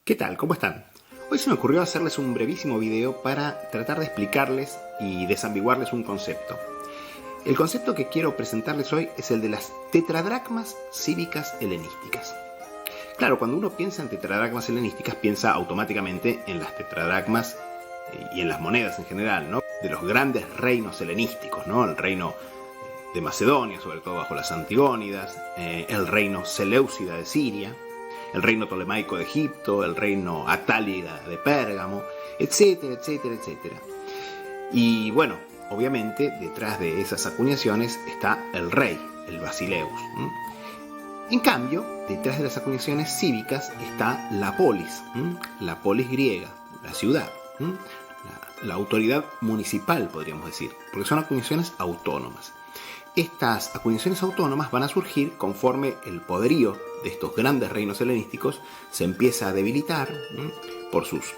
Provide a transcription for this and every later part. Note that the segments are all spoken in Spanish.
¿Qué tal? ¿Cómo están? Hoy se me ocurrió hacerles un brevísimo video para tratar de explicarles y desambiguarles un concepto. El concepto que quiero presentarles hoy es el de las tetradracmas cívicas helenísticas. Claro, cuando uno piensa en tetradracmas helenísticas, piensa automáticamente en las tetradracmas y en las monedas en general, ¿no? De los grandes reinos helenísticos, ¿no? El reino de Macedonia, sobre todo bajo las Antigónidas, el reino Seleucida de Siria, el reino Ptolemaico de Egipto, el reino Atálida de Pérgamo, etcétera, etcétera, etcétera. Y bueno, obviamente detrás de esas acuñaciones está el rey, el Basileus. En cambio, detrás de las acuñaciones cívicas está la polis griega, la ciudad, la autoridad municipal, podríamos decir, porque son acuñaciones autónomas. Estas acuñaciones autónomas van a surgir conforme el poderío de estos grandes reinos helenísticos se empieza a debilitar por sus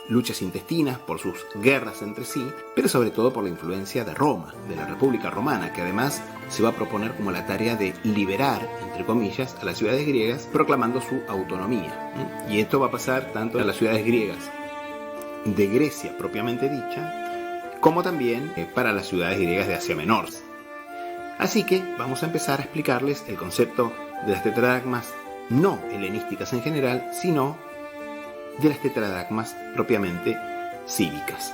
luchas intestinas, por sus guerras entre sí, pero sobre todo por la influencia de Roma, de la República Romana, que además se va a proponer como la tarea de liberar, entre comillas, a las ciudades griegas, proclamando su autonomía. Y esto va a pasar tanto en las ciudades griegas de Grecia propiamente dicha, como también para las ciudades griegas de Asia Menor. Así que vamos a empezar a explicarles el concepto de las tetradracmas no helenísticas en general, sino de las tetradracmas propiamente cívicas.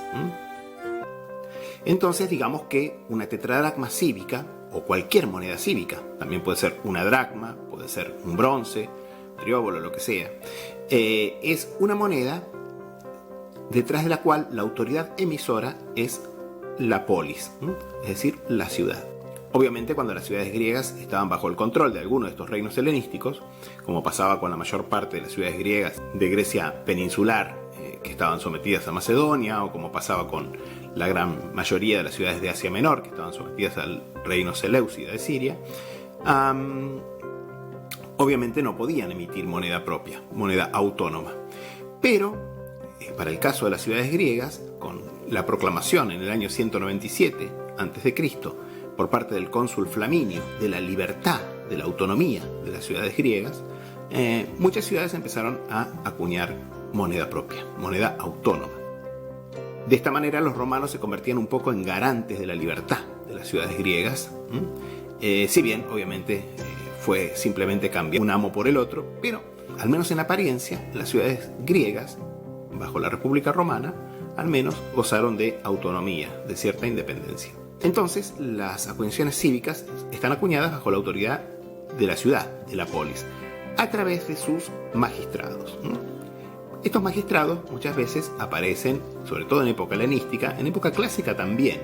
Entonces digamos que una tetradracma cívica, o cualquier moneda cívica, también puede ser una dracma, puede ser un bronce, trióbolo, lo que sea, es una moneda detrás de la cual la autoridad emisora es la polis, es decir, la ciudad. Obviamente cuando las ciudades griegas estaban bajo el control de alguno de estos reinos helenísticos, como pasaba con la mayor parte de las ciudades griegas de Grecia peninsular que estaban sometidas a Macedonia, o como pasaba con la gran mayoría de las ciudades de Asia Menor que estaban sometidas al reino Seleucida de Siria, obviamente no podían emitir moneda propia, moneda autónoma. Pero para el caso de las ciudades griegas, con la proclamación en el año 197 a.C., por parte del cónsul Flaminio de la libertad, de la autonomía de las ciudades griegas, muchas ciudades empezaron a acuñar moneda propia, moneda autónoma. De esta manera los romanos se convertían un poco en garantes de la libertad de las ciudades griegas, si bien obviamente fue simplemente cambiar un amo por el otro, pero al menos en apariencia las ciudades griegas, bajo la República Romana, al menos gozaron de autonomía, de cierta independencia. Entonces, las acuñaciones cívicas están acuñadas bajo la autoridad de la ciudad, de la polis, a través de sus magistrados. Estos magistrados muchas veces aparecen, sobre todo en época helenística, en época clásica también.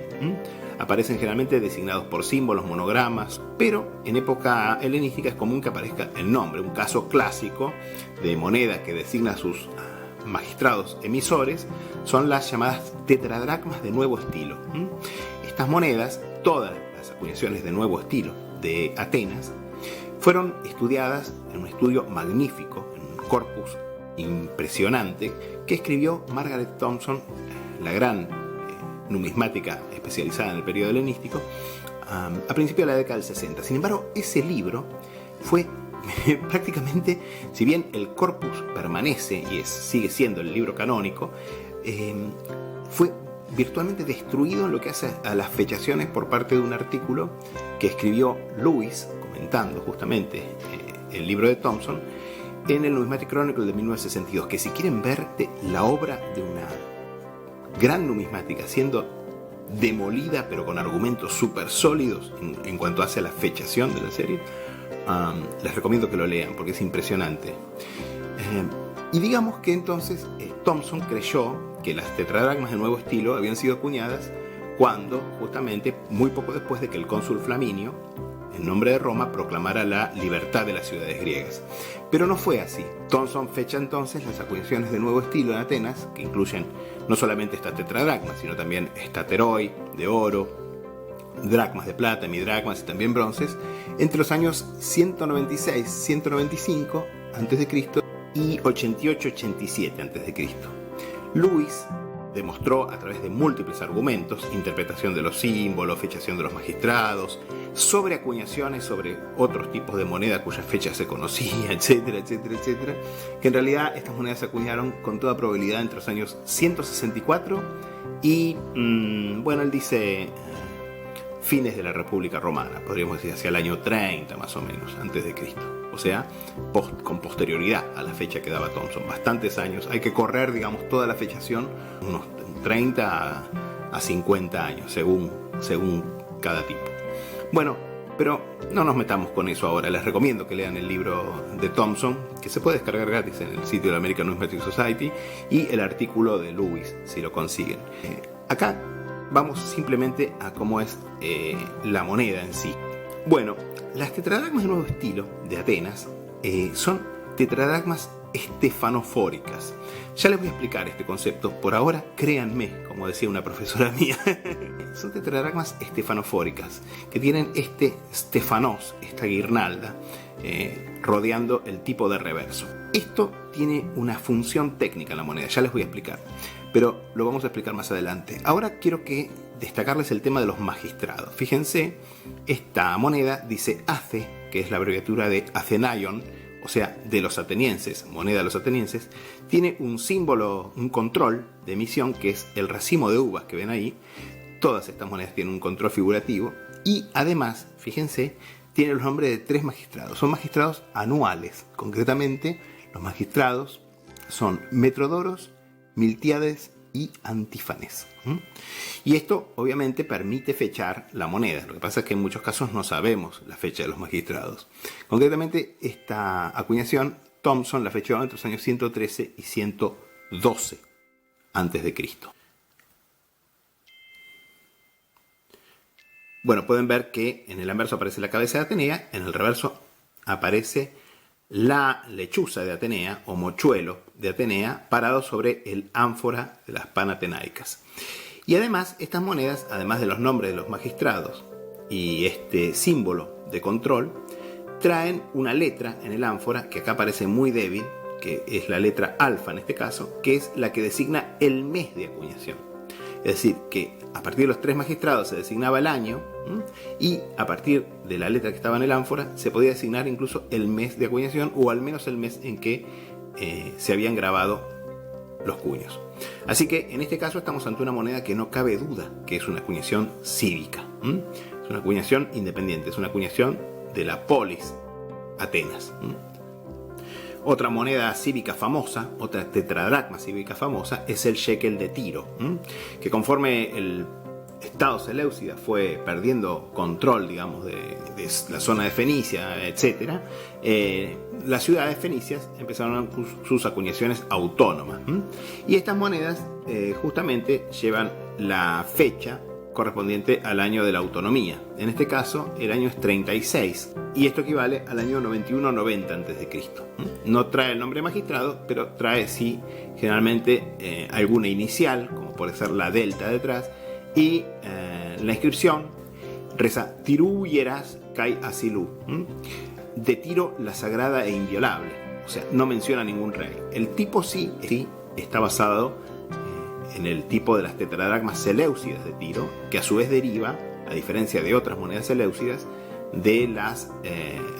Aparecen generalmente designados por símbolos, monogramas, pero en época helenística es común que aparezca el nombre. Un caso clásico de moneda que designa a sus magistrados emisores son las llamadas tetradracmas de nuevo estilo. Estas monedas, todas las acuñaciones de nuevo estilo de Atenas, fueron estudiadas en un estudio magnífico, en un corpus impresionante que escribió Margaret Thompson, la gran numismática especializada en el periodo helenístico, a principios de la década del 60. Sin embargo, ese libro fue prácticamente, si bien el corpus permanece y sigue siendo el libro canónico, fue virtualmente destruido en lo que hace a las fechaciones por parte de un artículo que escribió Lewis, comentando justamente el libro de Thompson, en el Numismatic Chronicle de 1962, que si quieren ver la obra de una gran numismática siendo demolida, pero con argumentos súper sólidos en cuanto hace a la fechación de la serie, les recomiendo que lo lean porque es impresionante. Y digamos que entonces Thompson creyó que las tetradracmas de nuevo estilo habían sido acuñadas cuando, justamente, muy poco después de que el cónsul Flaminio, en nombre de Roma, proclamara la libertad de las ciudades griegas. Pero no fue así. Thompson fecha entonces las acuñaciones de nuevo estilo en Atenas, que incluyen no solamente estas tetradracmas, sino también estateroi de oro, dracmas de plata, hemidracmas y también bronces, entre los años 196-195 a.C. y 88-87 a.C. Lewis demostró a través de múltiples argumentos, interpretación de los símbolos, fechación de los magistrados, sobre acuñaciones sobre otros tipos de moneda cuya fecha se conocía, etcétera, etcétera, etcétera, que en realidad estas monedas se acuñaron con toda probabilidad entre los años 164 y, bueno, él dice fines de la República Romana, podríamos decir hacia el año 30 más o menos, antes de Cristo. O sea, con posterioridad a la fecha que daba Thomson. Bastantes años. Hay que correr, digamos, toda la fechación, unos 30 a 50 años, según cada tipo. Bueno, pero no nos metamos con eso ahora. Les recomiendo que lean el libro de Thomson, que se puede descargar gratis en el sitio de la American Numismatic Society, y el artículo de Lewis, si lo consiguen. Acá vamos simplemente a cómo es la moneda en sí. Bueno, las tetradracmas de nuevo estilo de Atenas son tetradracmas estefanofóricas. Ya les voy a explicar este concepto. Por ahora, créanme, como decía una profesora mía. Son tetradracmas estefanofóricas que tienen este stefanos, esta guirnalda, rodeando el tipo de reverso. Esto tiene una función técnica en la moneda, ya les voy a explicar, pero lo vamos a explicar más adelante. Ahora quiero destacarles el tema de los magistrados. Fíjense, esta moneda dice Ace, que es la abreviatura de Athenaion, o sea, de los atenienses, moneda de los atenienses. Tiene un símbolo, un control de emisión, que es el racimo de uvas que ven ahí. Todas estas monedas tienen un control figurativo y además, fíjense, tiene los nombres de 3 magistrados. Son magistrados anuales. Concretamente, los magistrados son Metrodoros, Miltiades y Antífanes. Y esto obviamente permite fechar la moneda. Lo que pasa es que en muchos casos no sabemos la fecha de los magistrados. Concretamente, esta acuñación, Thomson la fechó entre los años 113 y 112 antes de Cristo. Bueno, pueden ver que en el anverso aparece la cabeza de Atenea, en el reverso aparece la lechuza de Atenea o mochuelo de Atenea parado sobre el ánfora de las panatenaicas. Y además, estas monedas, además de los nombres de los magistrados y este símbolo de control, traen una letra en el ánfora que acá parece muy débil, que es la letra alfa en este caso, que es la que designa el mes de acuñación. Es decir, que a partir de los 3 magistrados se designaba el año, y a partir de la letra que estaba en el ánfora se podía designar incluso el mes de acuñación, o al menos el mes en que se habían grabado los cuños. Así que en este caso estamos ante una moneda que no cabe duda que es una acuñación cívica. Es una acuñación independiente, es una acuñación de la polis Atenas. Otra moneda cívica famosa, otra tetradracma cívica famosa, es el shekel de Tiro, que conforme el Estado seleucida fue perdiendo control, digamos, de la zona de Fenicia, etc., las ciudades fenicias empezaron sus acuñaciones autónomas. Y estas monedas justamente llevan la fecha correspondiente al año de la autonomía. En este caso, el año es 36, y esto equivale al año 91-90 a.C. No trae el nombre magistrado, pero trae sí generalmente alguna inicial, como puede ser la delta detrás, y la inscripción reza Tirú hieras kai asilú, de Tiro la sagrada e inviolable. O sea, no menciona ningún rey. El tipo sí está basado en el tipo de las tetradracmas seleucidas de Tiro, que a su vez deriva, a diferencia de otras monedas seleucidas, de las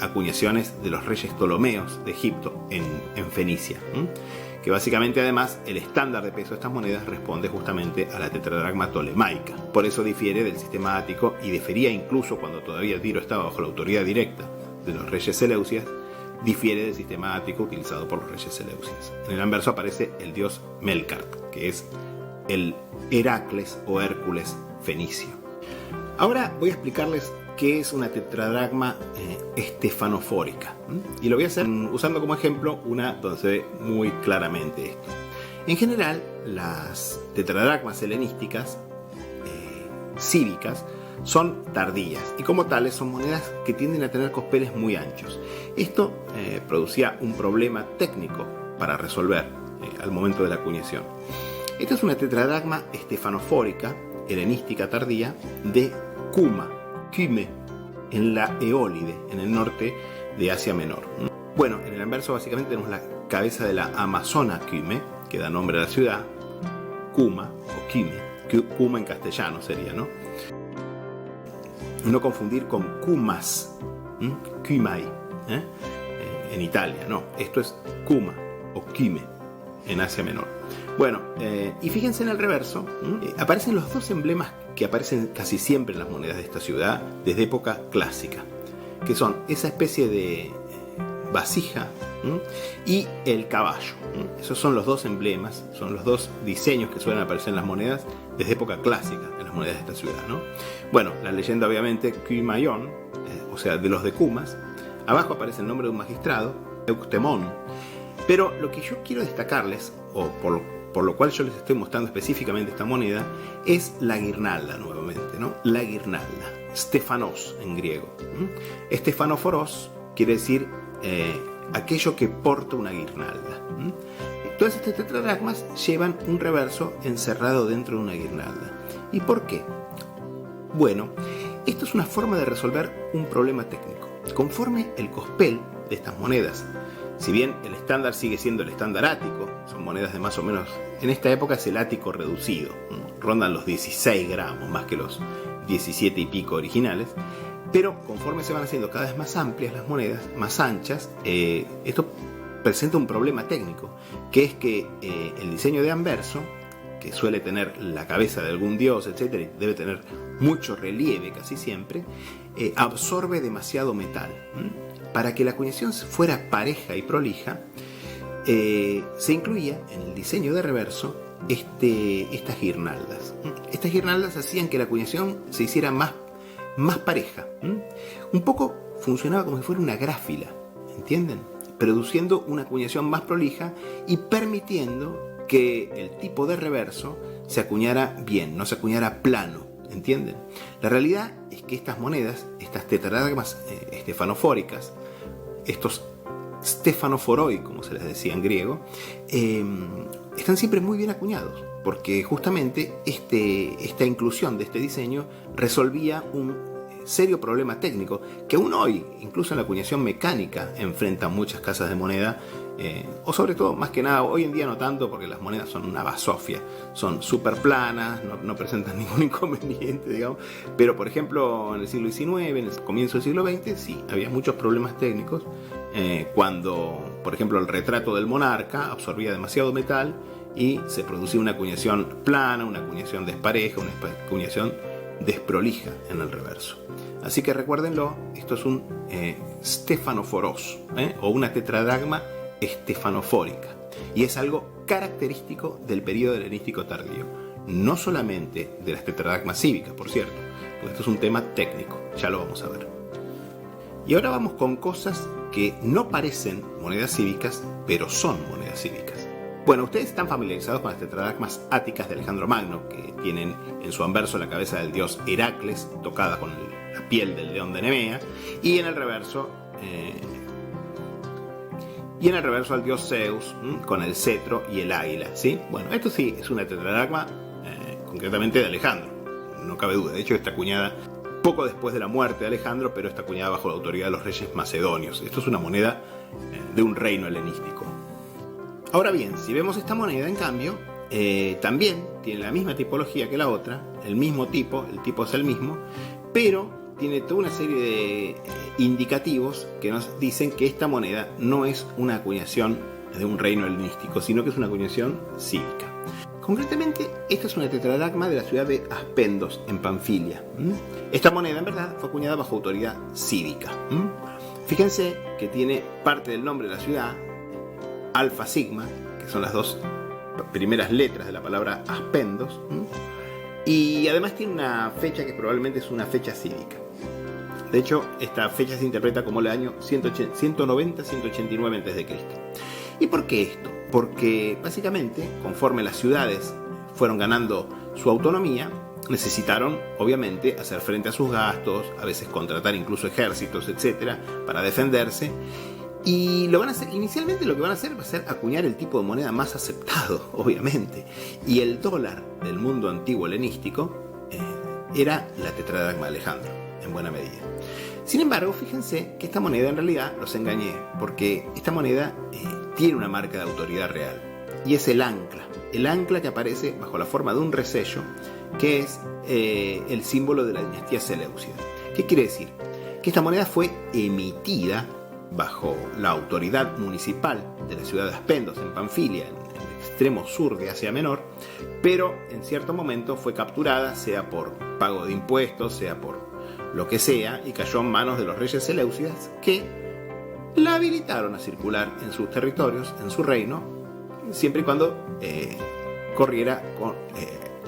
acuñaciones de los reyes Ptolomeos de Egipto en Fenicia, que básicamente además el estándar de peso de estas monedas responde justamente a la tetradracma tolemaica. Por eso difiere del sistema ático, y difería incluso cuando todavía Tiro estaba bajo la autoridad directa de los reyes seleucidas, difiere del sistema ático utilizado por los reyes seleucidas. En el anverso aparece el dios Melkart, que es el Heracles o Hércules fenicio. Ahora voy a explicarles qué es una tetradracma estefanofórica, y lo voy a hacer usando como ejemplo una donde se ve muy claramente esto. En general, las tetradracmas helenísticas cívicas son tardías, y como tales son monedas que tienden a tener cospeles muy anchos. Esto producía un problema técnico para resolver al momento de la acuñación. Esta es una tetradracma estefanofórica helenística tardía de Kyme, en la Eólide, en el norte de Asia Menor. Bueno, en el anverso básicamente tenemos la cabeza de la Amazona Kyme, que da nombre a la ciudad, kuma o kime, kuma en castellano sería, ¿no? No confundir con kumas, kumai, en Italia, no, esto es kuma o kime en Asia Menor. Bueno, y fíjense en el reverso, aparecen los dos emblemas que aparecen casi siempre en las monedas de esta ciudad desde época clásica, que son esa especie de vasija y el caballo. Esos son los dos emblemas, son los dos diseños que suelen aparecer en las monedas desde época clásica en las monedas de esta ciudad, ¿no? Bueno, la leyenda obviamente Kumayon, o sea, de los de Kumas. Abajo aparece el nombre de un magistrado, Euctemón. Pero lo que yo quiero destacarles, o por lo cual yo les estoy mostrando específicamente esta moneda, es la guirnalda nuevamente, ¿no? La guirnalda, Stephanos en griego. Stephanophoros quiere decir aquello que porta una guirnalda. Todas estas tetradracmas llevan un reverso encerrado dentro de una guirnalda. ¿Y por qué? Bueno, esto es una forma de resolver un problema técnico. Conforme el cospel de estas monedas, si bien el estándar sigue siendo el estándar ático, son monedas de más o menos, en esta época es el ático reducido, rondan los 16 gramos más que los 17 y pico originales, pero conforme se van haciendo cada vez más amplias las monedas, más anchas, esto presenta un problema técnico, que es que el diseño de anverso, que suele tener la cabeza de algún dios, etc., y debe tener mucho relieve casi siempre, absorbe demasiado metal. Para que la acuñación fuera pareja y prolija, se incluía en el diseño de reverso estas guirnaldas. Estas guirnaldas hacían que la acuñación se hiciera más pareja. Un poco funcionaba como si fuera una gráfila, ¿entienden? Produciendo una acuñación más prolija y permitiendo que el tipo de reverso se acuñara bien, no se acuñara plano, ¿entienden? La realidad es que estas monedas, estas tetradracmas estefanofóricas, estos stephanophorai, como se les decía en griego, están siempre muy bien acuñados, porque justamente esta inclusión de este diseño resolvía un serio problema técnico que aún hoy, incluso en la acuñación mecánica, enfrentan muchas casas de moneda, o sobre todo, más que nada, hoy en día no tanto, porque las monedas son una basofia, son súper planas, no presentan ningún inconveniente, digamos, pero por ejemplo en el siglo XIX, en el comienzo del siglo XX, sí, había muchos problemas técnicos, cuando, por ejemplo, el retrato del monarca absorbía demasiado metal y se producía una acuñación plana, una acuñación despareja, una acuñación desprolija en el reverso. Así que recuérdenlo, esto es un stephanophoros, o una tetradracma estefanofórica, y es algo característico del periodo helenístico tardío, no solamente de las tetradracmas cívicas, por cierto, porque esto es un tema técnico, ya lo vamos a ver. Y ahora vamos con cosas que no parecen monedas cívicas, pero son monedas cívicas. Bueno, ustedes están familiarizados con las tetradracmas áticas de Alejandro Magno, que tienen en su anverso la cabeza del dios Heracles, tocada con la piel del león de Nemea, y en el reverso al dios Zeus, con el cetro y el águila, ¿sí? Bueno, esto sí es una tetradracma concretamente de Alejandro, no cabe duda. De hecho, está acuñada poco después de la muerte de Alejandro, pero está acuñada bajo la autoridad de los reyes macedonios. Esto es una moneda de un reino helenístico. Ahora bien, si vemos esta moneda, en cambio, también tiene la misma tipología que la otra, el mismo tipo, el tipo es el mismo, pero tiene toda una serie de indicativos que nos dicen que esta moneda no es una acuñación de un reino helenístico, sino que es una acuñación cívica. Concretamente, esta es una tetradracma de la ciudad de Aspendos, en Panfilia. Esta moneda, en verdad, fue acuñada bajo autoridad cívica. Fíjense que tiene parte del nombre de la ciudad, Alfa Sigma, que son las dos primeras letras de la palabra Aspendos, y además tiene una fecha que probablemente es una fecha cívica. De hecho, esta fecha se interpreta como el año 190-189 a.C. ¿Y por qué esto? Porque básicamente, conforme las ciudades fueron ganando su autonomía, necesitaron, obviamente, hacer frente a sus gastos, a veces contratar incluso ejércitos, etcétera, para defenderse. Y lo van a hacer, inicialmente lo que van a hacer va a ser acuñar el tipo de moneda más aceptado, obviamente. Y el dólar del mundo antiguo helenístico era la tetradracma de Alejandro, en buena medida. Sin embargo, fíjense que esta moneda en realidad los engañé, porque esta moneda tiene una marca de autoridad real, y es el ancla. el ancla que aparece bajo la forma de un resello, que es el símbolo de la dinastía seleucida. ¿Qué quiere decir? Que esta moneda fue emitida bajo la autoridad municipal de la ciudad de Aspendos, en Panfilia, en el extremo sur de Asia Menor, pero en cierto momento fue capturada, sea por pago de impuestos, sea por lo que sea, y cayó en manos de los reyes seleucidas, que la habilitaron a circular en sus territorios, en su reino, siempre y cuando corriera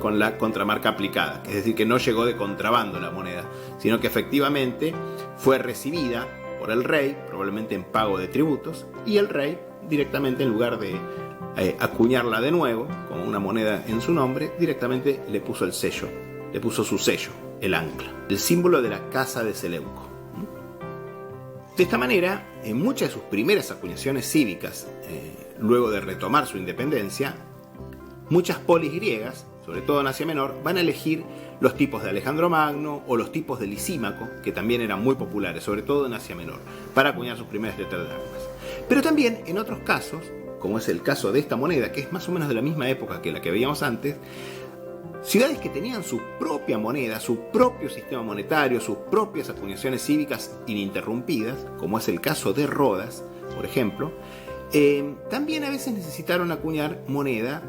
con la contramarca aplicada. Es decir, que no llegó de contrabando la moneda, sino que efectivamente fue recibida por el rey, probablemente en pago de tributos, y el rey directamente, en lugar de acuñarla de nuevo con una moneda en su nombre, directamente le puso el sello, le puso su sello, el ancla, el símbolo de la casa de Seleuco. De esta manera, en muchas de sus primeras acuñaciones cívicas, luego de retomar su independencia, muchas polis griegas, sobre todo en Asia Menor, van a elegir los tipos de Alejandro Magno o los tipos de Lisímaco, que también eran muy populares, sobre todo en Asia Menor, para acuñar sus primeras tetradracmas. Pero también en otros casos, como es el caso de esta moneda, que es más o menos de la misma época que la que veíamos antes, ciudades que tenían su propia moneda, su propio sistema monetario, sus propias acuñaciones cívicas ininterrumpidas, como es el caso de Rodas, por ejemplo, también a veces necesitaron acuñar moneda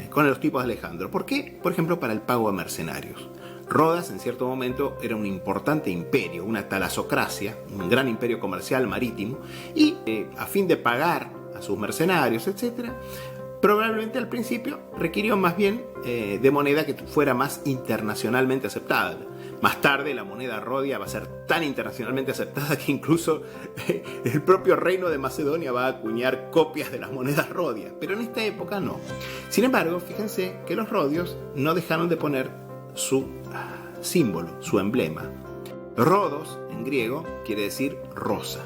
con los tipos de Alejandro. ¿Por qué? Por ejemplo, para el pago a mercenarios. Rodas en cierto momento era un importante imperio, una talasocracia, un gran imperio comercial marítimo, y a fin de pagar a sus mercenarios, etc., probablemente al principio requirió más bien de moneda que fuera más internacionalmente aceptada. Más tarde la moneda rodia va a ser tan internacionalmente aceptada que incluso el propio reino de Macedonia va a acuñar copias de las monedas rodias, pero en esta época no. Sin embargo, fíjense que los rodios no dejaron de poner su símbolo, su emblema. Rodos, en griego, quiere decir rosa,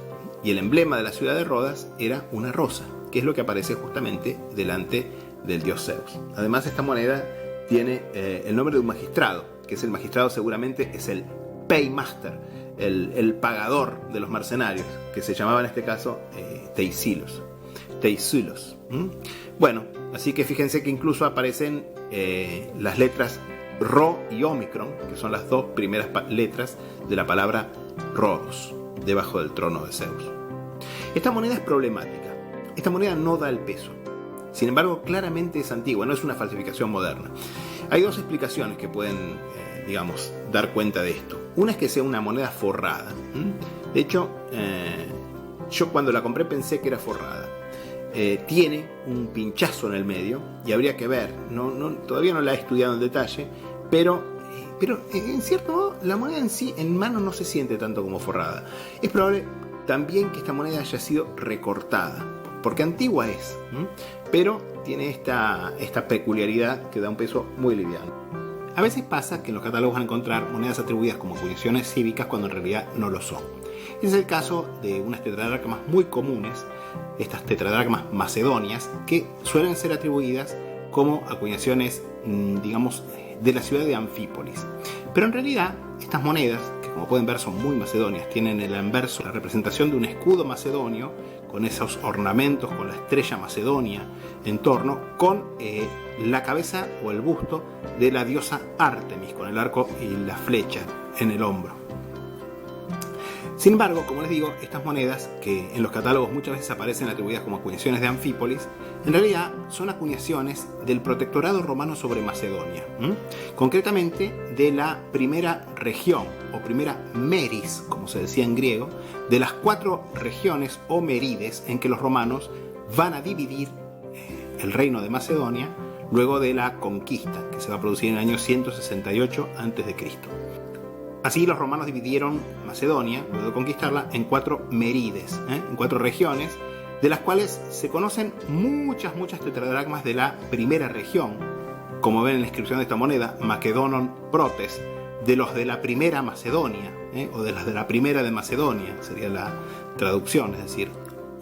y el emblema de la ciudad de Rodas era una rosa, que es lo que aparece justamente delante del dios Zeus. Además, esta moneda tiene el nombre de un magistrado, que es el magistrado, seguramente es el paymaster, el pagador de los mercenarios, que se llamaba en este caso Teisilos. Bueno, así que fíjense que incluso aparecen las letras Rho y Omicron, que son las dos primeras letras de la palabra Rhodos, debajo del trono de Zeus. Esta moneda es problemática. Esta moneda no da el peso. Sin embargo, claramente es antigua, no es una falsificación moderna. Hay dos explicaciones que pueden, dar cuenta de esto. Una es que sea una moneda forrada. De hecho, yo cuando la compré pensé que era forrada. Tiene un pinchazo en el medio y habría que ver. Todavía no la he estudiado en detalle, pero en cierto modo la moneda en sí, en mano, no se siente tanto como forrada. Es probable también que esta moneda haya sido recortada, porque antigua es, pero tiene esta peculiaridad que da un peso muy liviano. A veces pasa que en los catálogos van a encontrar monedas atribuidas como acuñaciones cívicas cuando en realidad no lo son. Es el caso de unas tetradracmas muy comunes, estas tetradracmas macedonias, que suelen ser atribuidas como acuñaciones, de la ciudad de Anfípolis. Pero en realidad estas monedas, que como pueden ver son muy macedonias, tienen en el anverso la representación de un escudo macedonio, con esos ornamentos, con la estrella macedonia en torno, con la cabeza o el busto de la diosa Ártemis, con el arco y la flecha en el hombro. Sin embargo, como les digo, estas monedas, que en los catálogos muchas veces aparecen atribuidas como acuñaciones de Anfípolis, en realidad son acuñaciones del protectorado romano sobre Macedonia, concretamente de la primera región, o primera meris, como se decía en griego, de las 4 regiones o merides en que los romanos van a dividir el reino de Macedonia luego de la conquista, que se va a producir en el año 168 a.C. Así los romanos dividieron Macedonia, luego de conquistarla, en 4 merides, en 4 regiones, de las cuales se conocen muchas tetradracmas de la primera región, como ven en la inscripción de esta moneda, Macedonon Protes, de los de la primera Macedonia, o de las de la primera de Macedonia, sería la traducción, es decir,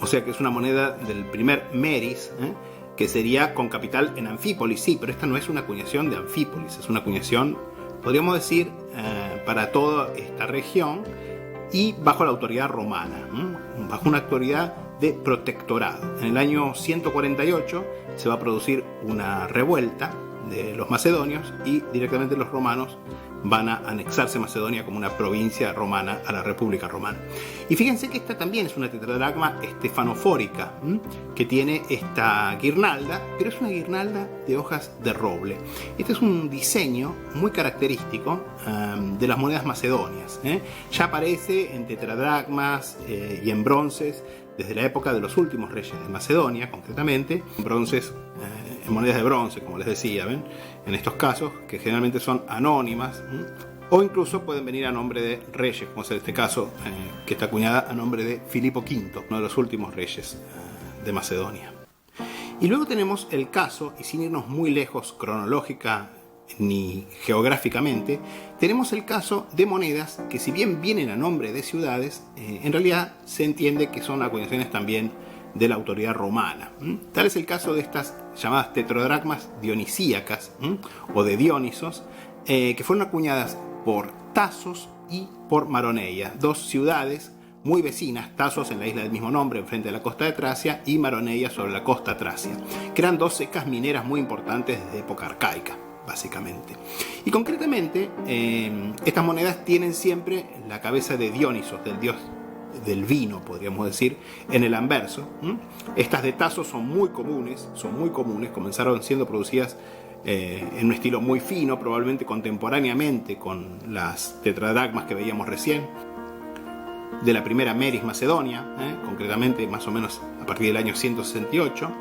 o sea que es una moneda del primer meris, que sería con capital en Anfípolis, sí, pero esta no es una acuñación de Anfípolis, es una acuñación, podríamos decir, para toda esta región y bajo la autoridad romana, bajo una autoridad de protectorado. En el año 148 se va a producir una revuelta de los macedonios y directamente los romanos van a anexarse Macedonia como una provincia romana a la República Romana. Y fíjense que esta también es una tetradracma estefanofórica, que tiene esta guirnalda, pero es una guirnalda de hojas de roble. Este es un diseño muy característico de las monedas macedonias. Ya aparece en tetradracmas y en bronces desde la época de los últimos reyes de Macedonia, concretamente, bronces, en monedas de bronce, como les decía, ¿ven? En estos casos, que generalmente son anónimas, o incluso pueden venir a nombre de reyes, como es este caso, que está acuñada a nombre de Filipo V, uno de los últimos reyes de Macedonia. Y luego tenemos el caso, y sin irnos muy lejos cronológica ni geográficamente, tenemos el caso de monedas que, si bien vienen a nombre de ciudades, en realidad se entiende que son acuñaciones también de la autoridad romana. Tal es el caso de estas llamadas tetradracmas dionisíacas o de Dionisos, que fueron acuñadas por Tasos y por Maroneia, dos ciudades muy vecinas, Tasos en la isla del mismo nombre, enfrente de la costa de Tracia, y Maroneia sobre la costa tracia, que eran dos secas mineras muy importantes desde época arcaica, básicamente. Y concretamente, estas monedas tienen siempre la cabeza de Dionisos, del dios del vino, podríamos decir, en el anverso. Estas de Tasos son muy comunes, comenzaron siendo producidas en un estilo muy fino, probablemente contemporáneamente con las tetradracmas que veíamos recién, de la primera Meris Macedonia, concretamente más o menos a partir del año 168.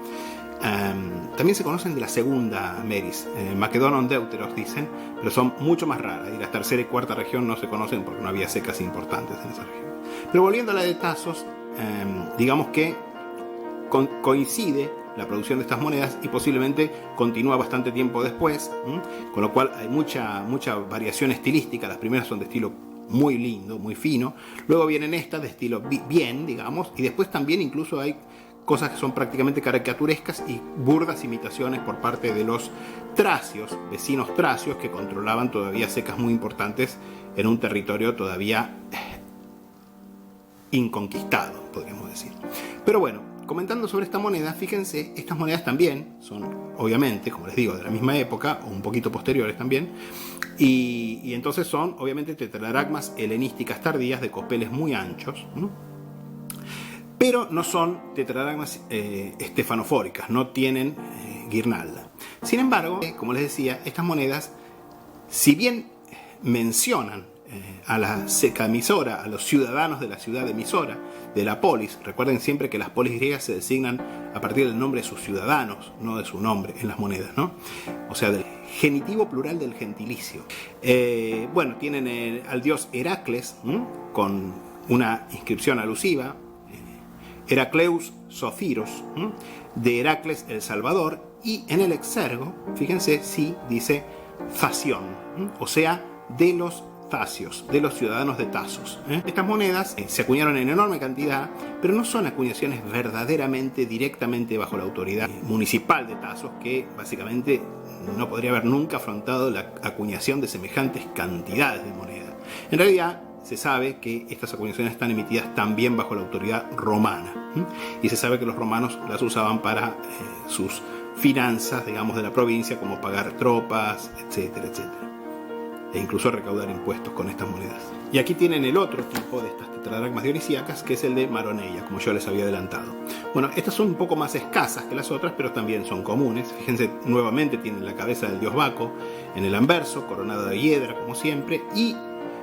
También se conocen de la segunda Meris, Macedonon Deuteros dicen, pero son mucho más raras, y la tercera y cuarta región no se conocen porque no había secas importantes en esa región. Pero volviendo a la de Tasos, digamos que coincide la producción de estas monedas y posiblemente continúa bastante tiempo después, con lo cual hay mucha variación estilística. Las primeras son de estilo muy lindo, muy fino, luego vienen estas de estilo bien, digamos, y después también incluso hay cosas que son prácticamente caricaturescas y burdas imitaciones por parte de los tracios, vecinos tracios, que controlaban todavía secas muy importantes en un territorio todavía inconquistado, podríamos decir. Pero bueno, comentando sobre esta moneda, fíjense, estas monedas también son, obviamente, como les digo, de la misma época, o un poquito posteriores también, y entonces son, obviamente, tetradracmas helenísticas tardías de copeles muy anchos, pero no son tetradracmas estefanofóricas, no tienen guirnalda. Sin embargo, como les decía, estas monedas, si bien mencionan a la seca emisora, a los ciudadanos de la ciudad emisora, de la polis, recuerden siempre que las polis griegas se designan a partir del nombre de sus ciudadanos, no de su nombre en las monedas, ¿no? O sea, del genitivo plural del gentilicio. Bueno, tienen al dios Heracles, con una inscripción alusiva, Heracleus Zophiros, de Heracles el Salvador, y en el exergo, fíjense, sí dice Fación, o sea, de los Tacios, de los ciudadanos de Tasos. Estas monedas se acuñaron en enorme cantidad, pero no son acuñaciones verdaderamente directamente bajo la autoridad municipal de Tasos, que básicamente no podría haber nunca afrontado la acuñación de semejantes cantidades de moneda. En realidad, se sabe que estas acuñaciones están emitidas también bajo la autoridad romana, y se sabe que los romanos las usaban para sus finanzas, digamos, de la provincia, como pagar tropas, etcétera, etcétera, e incluso recaudar impuestos con estas monedas. Y aquí tienen el otro tipo de estas tetradracmas dionisíacas, que es el de Maroneia, como yo les había adelantado. Bueno, estas son un poco más escasas que las otras, pero también son comunes. Fíjense, nuevamente tienen la cabeza del dios Baco en el anverso, coronada de hiedra, como siempre, y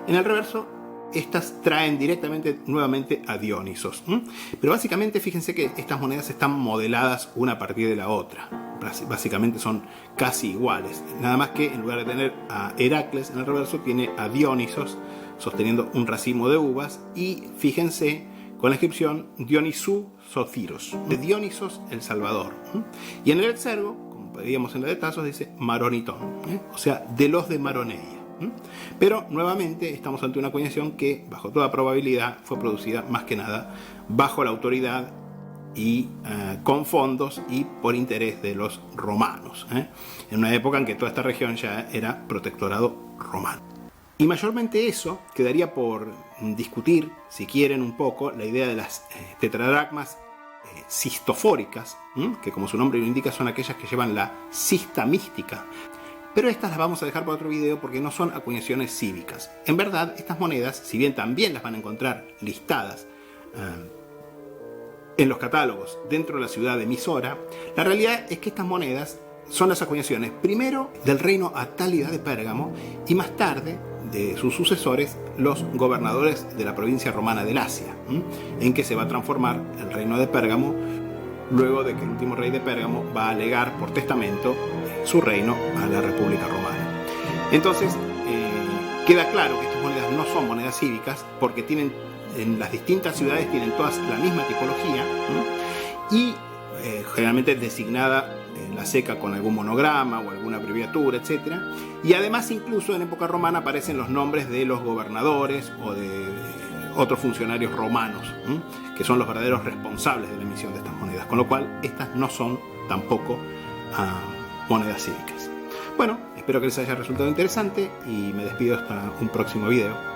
en el reverso estas traen directamente nuevamente a Dionisos. Pero básicamente fíjense que estas monedas están modeladas una a partir de la otra. Básicamente son casi iguales. Nada más que en lugar de tener a Heracles en el reverso, tiene a Dionisos sosteniendo un racimo de uvas. Y fíjense con la inscripción Dionisú Zophiros, de Dionisos el Salvador. Y en el exergo, como veíamos en la de Tasos, dice Maronitón, o sea, de los de Maroneia. Pero nuevamente estamos ante una acuñación que, bajo toda probabilidad, fue producida más que nada bajo la autoridad y con fondos y por interés de los romanos, en una época en que toda esta región ya era protectorado romano. Y mayormente eso quedaría por discutir, si quieren un poco, la idea de las tetradracmas cistofóricas, que como su nombre lo indica son aquellas que llevan la cista mística. Pero estas las vamos a dejar para otro video porque no son acuñaciones cívicas. En verdad, estas monedas, si bien también las van a encontrar listadas en los catálogos dentro de la ciudad de Mysora, la realidad es que estas monedas son las acuñaciones primero del reino Atálida de Pérgamo y más tarde de sus sucesores, los gobernadores de la provincia romana del Asia, en que se va a transformar el reino de Pérgamo luego de que el último rey de Pérgamo va a legar por testamento su reino a la República Romana. Entonces, queda claro que estas monedas no son monedas cívicas porque tienen, en las distintas ciudades tienen todas la misma tipología y generalmente designada la seca con algún monograma o alguna abreviatura, etc. Y además incluso en época romana aparecen los nombres de los gobernadores o de otros funcionarios romanos, que son los verdaderos responsables de la emisión de estas monedas, con lo cual estas no son tampoco monedas cívicas. Bueno, espero que les haya resultado interesante y me despido hasta un próximo video.